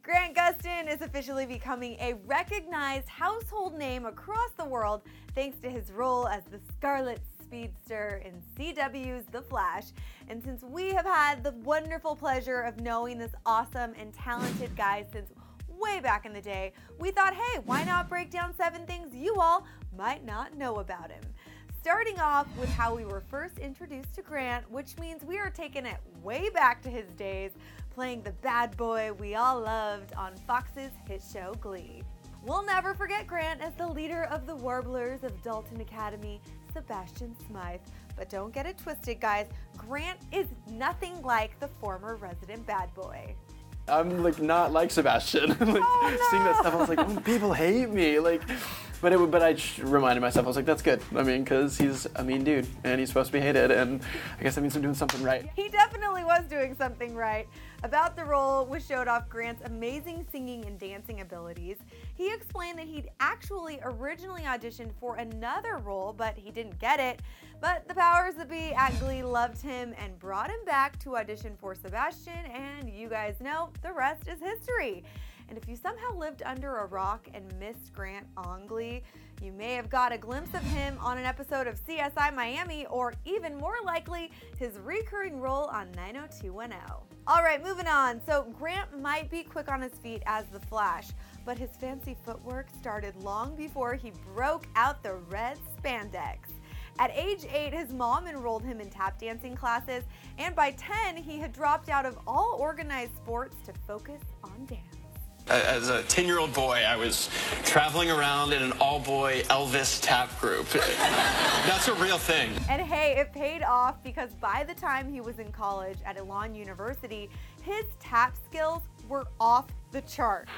Grant Gustin is officially becoming a recognized household name across the world thanks to his role as the Scarlet Speedster in CW's The Flash. And since we have had the wonderful pleasure of knowing this awesome and talented guy since way back in the day, we thought, hey, why not break down 7 things you all might not know about him? Starting off with how we were first introduced to Grant, which means we are taking it way back to his days playing the bad boy we all loved on Fox's hit show Glee. We'll never forget Grant as the leader of the Warblers of Dalton Academy, Sebastian Smythe. But don't get it twisted, guys. Grant is nothing like the former resident bad boy. I'm not like Sebastian. Seeing that stuff, I was like, oh, people hate me. But I just reminded myself, I was like, that's good. I mean, because he's a mean dude and he's supposed to be hated, and I guess that means I'm doing something right. He definitely was doing something right. About the role, which showed off Grant's amazing singing and dancing abilities, he explained that he'd actually originally auditioned for another role, but he didn't get it. But the powers that be at Glee loved him and brought him back to audition for Sebastian, and you guys know the rest is history. And if you somehow lived under a rock and missed Grant on Glee, you may have got a glimpse of him on an episode of CSI Miami, or even more likely, his recurring role on 90210. All right, moving on. So Grant might be quick on his feet as the Flash, but his fancy footwork started long before he broke out the red spandex. At age 8, his mom enrolled him in tap dancing classes, and by 10, he had dropped out of all organized sports to focus on dance. As a 10-year-old boy, I was traveling around in an all-boy Elvis tap group. That's a real thing. And hey, it paid off because by the time he was in college at Elon University, his tap skills were off the chart.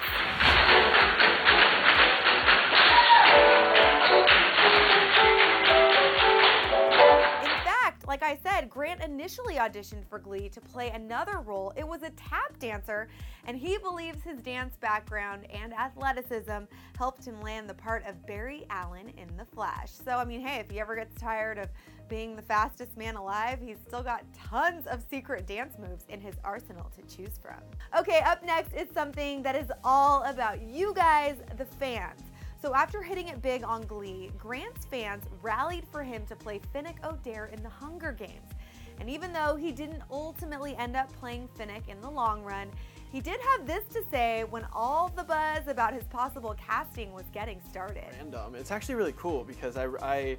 Like I said, Grant initially auditioned for Glee to play another role. It was a tap dancer, and he believes his dance background and athleticism helped him land the part of Barry Allen in The Flash. So, I mean, hey, if he ever gets tired of being the fastest man alive, he's still got tons of secret dance moves in his arsenal to choose from. Okay, up next is something that is all about you guys, the fans. So after hitting it big on Glee, Grant's fans rallied for him to play Finnick Odair in the Hunger Games. And even though he didn't ultimately end up playing Finnick in the long run, he did have this to say when all the buzz about his possible casting was getting started. It's actually really cool because I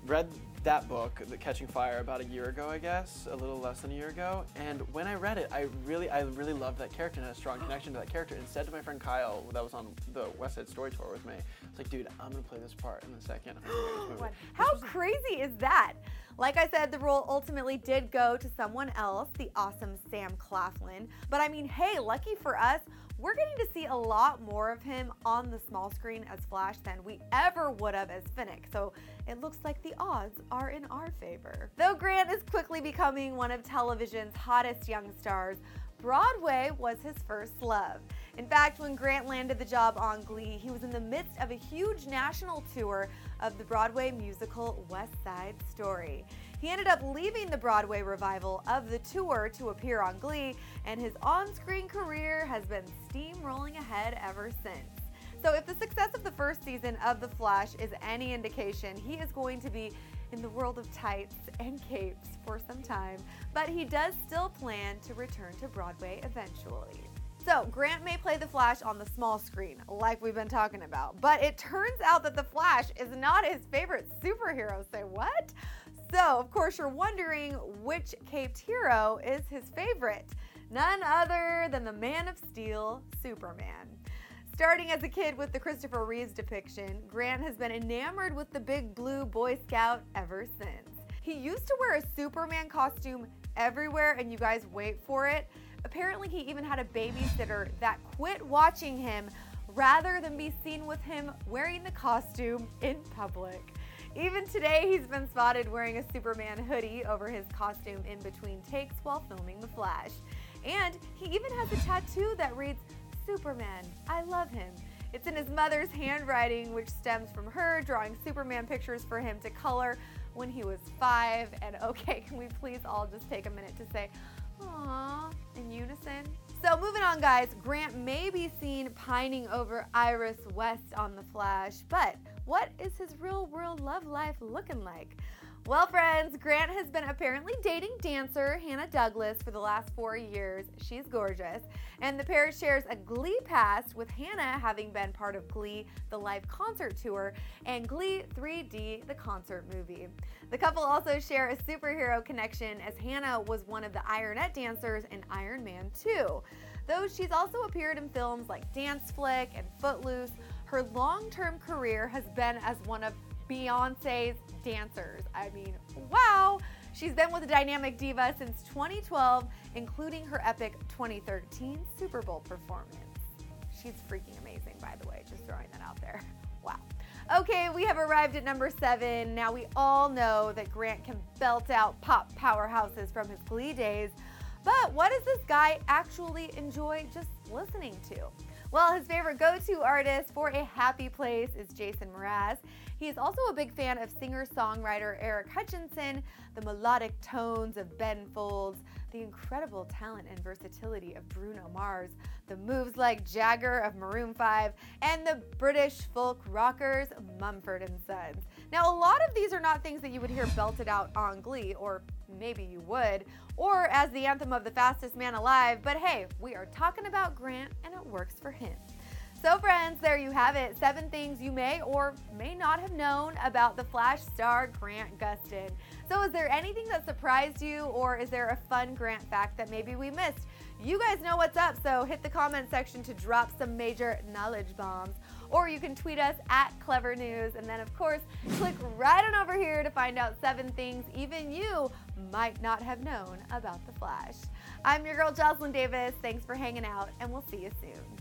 read that book, The Catching Fire, about a year ago, I guess, a little less than a year ago. And when I read it, I really loved that character and had a strong connection to that character. And said to my friend Kyle, that was on the West Side Story Tour with me, I was like, dude, I'm gonna play this part in the second movie. How crazy is that? Like I said, the role ultimately did go to someone else, the awesome Sam Claflin. But I mean, hey, lucky for us, we're getting to see a lot more of him on the small screen as Flash than we ever would have as Finnick, so it looks like the odds are in our favor. Though Grant is quickly becoming one of television's hottest young stars, Broadway was his first love. In fact, when Grant landed the job on Glee, he was in the midst of a huge national tour of the Broadway musical West Side Story. He ended up leaving the Broadway revival of the tour to appear on Glee, and his on-screen career has been steamrolling ahead ever since. So if the success of the first season of The Flash is any indication, he is going to be in the world of tights and capes for some time, but he does still plan to return to Broadway eventually. So Grant may play the Flash on the small screen, like we've been talking about, but it turns out that the Flash is not his favorite superhero. Say what? So, of course, you're wondering which caped hero is his favorite. None other than the Man of Steel, Superman. Starting as a kid with the Christopher Reeves depiction, Grant has been enamored with the big blue Boy Scout ever since. He used to wear a Superman costume everywhere, and you guys wait for it. Apparently, he even had a babysitter that quit watching him rather than be seen with him wearing the costume in public. Even today, he's been spotted wearing a Superman hoodie over his costume in between takes while filming The Flash. And he even has a tattoo that reads, "Superman, I love him." It's in his mother's handwriting, which stems from her drawing Superman pictures for him to color when he was 5. And okay, can we please all just take a minute to say, "Aww," in unison? So moving on, guys, Grant may be seen pining over Iris West on The Flash, but what is his real world love life looking like? Well, friends, Grant has been apparently dating dancer Hannah Douglas for the last 4 years. She's gorgeous. And the pair shares a Glee past, with Hannah having been part of Glee, the live concert tour, and Glee 3D, the concert movie. The couple also share a superhero connection, as Hannah was one of the Ironette dancers in Iron Man 2. Though she's also appeared in films like Dance Flick and Footloose, her long-term career has been as one of Beyonce's dancers. I mean, wow! She's been with the dynamic diva since 2012, including her epic 2013 Super Bowl performance. She's freaking amazing, by the way, just throwing that out there. Wow. Okay, we have arrived at number 7. Now, we all know that Grant can belt out pop powerhouses from his Glee days, but what does this guy actually enjoy just listening to? Well, his favorite go-to artist for A Happy Place is Jason Mraz. He is also a big fan of singer-songwriter Eric Hutchinson, the melodic tones of Ben Folds, the incredible talent and versatility of Bruno Mars, the moves like Jagger of Maroon 5, and the British folk rockers Mumford & Sons. Now, a lot of these are not things that you would hear belted out on Glee, or maybe you would, or as the anthem of the fastest man alive, but hey, we are talking about Grant and it works for him. So friends, there you have it, 7 things you may or may not have known about the Flash star Grant Gustin. So is there anything that surprised you, or is there a fun Grant fact that maybe we missed? You guys know what's up, so hit the comment section to drop some major knowledge bombs. Or you can tweet us at Clevver News, and then of course, click right on over here to find out 7 things even you might not have known about the Flash. I'm your girl Jocelyn Davis, thanks for hanging out, and we'll see you soon.